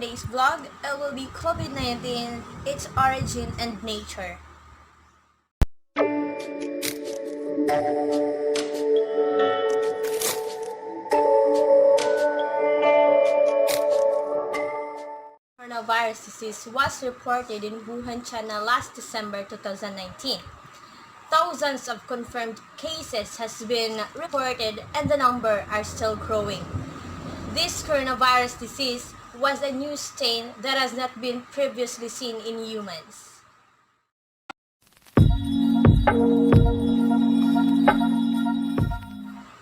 today's vlog, it will be COVID-19, its origin and nature. Coronavirus disease was reported in Wuhan, China last December 2019. Thousands of confirmed cases has been reported and the number are still growing. This coronavirus disease was a new strain that has not been previously seen in humans.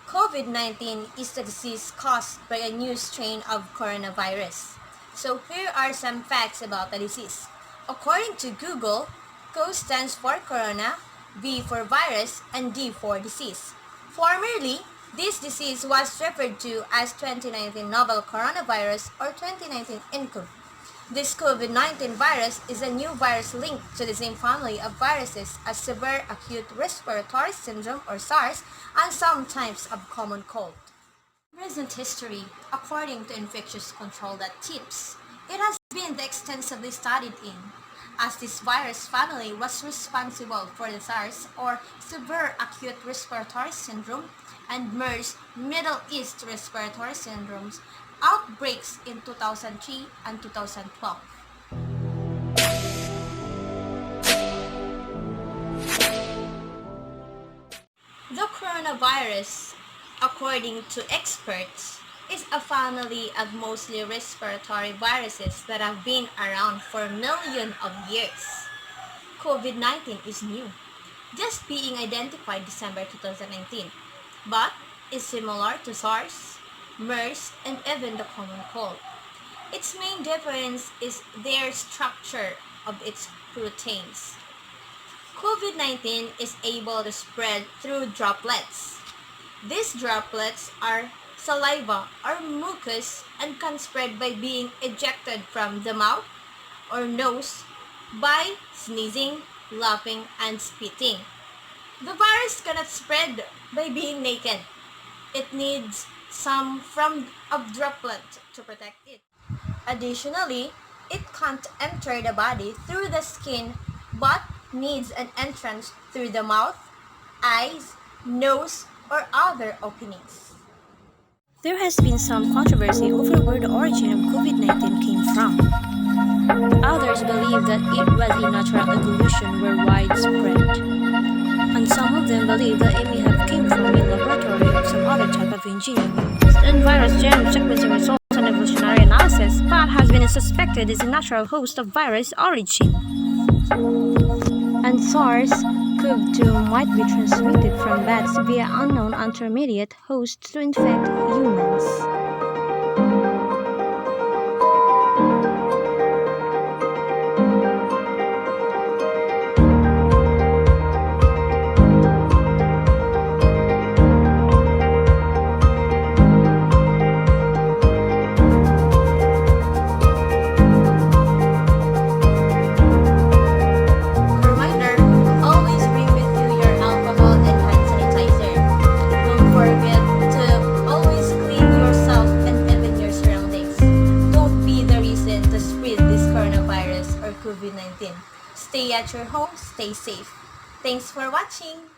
COVID-19 is a disease caused by a new strain of coronavirus. So here are some facts about the disease. According to Google, CO stands for corona, V for virus, and D for disease. Formerly, this disease was referred to as 2019 novel coronavirus or 2019 nCoV. This COVID-19 virus is a new virus linked to the same family of viruses as severe acute respiratory syndrome or SARS and some types of common cold. Recent history, according to infectious control.tips, it has been extensively studied in, as this virus family was responsible for the SARS or severe acute respiratory syndrome and MERS Middle East respiratory syndromes outbreaks in 2003 and 2012. The coronavirus, according to experts, is a family of mostly respiratory viruses that have been around for millions of years. COVID-19 is new, just being identified December 2019, but is similar to SARS, MERS, and even the common cold. Its main difference is their structure of its proteins. COVID-19 is able to spread through droplets. These droplets are saliva or mucus and can spread by being ejected from the mouth or nose by sneezing, laughing, and spitting. The virus cannot spread by being naked. It needs some form of droplet to protect it. Additionally, it can't enter the body through the skin but needs an entrance through the mouth, eyes, nose, or other openings. There has been some controversy over where the origin of COVID-19 came from. Others believe that it was a natural evolution where widespread, and some of them believe that it may have come from a laboratory or some other type of engineering. Certain virus genome sequencing results and evolutionary analysis, but has been suspected as a natural host of virus origin. And SARS-CoV-2 might be transmitted from bats via unknown intermediate hosts to infect humans. COVID-19. Stay at your home, stay safe. Thanks for watching!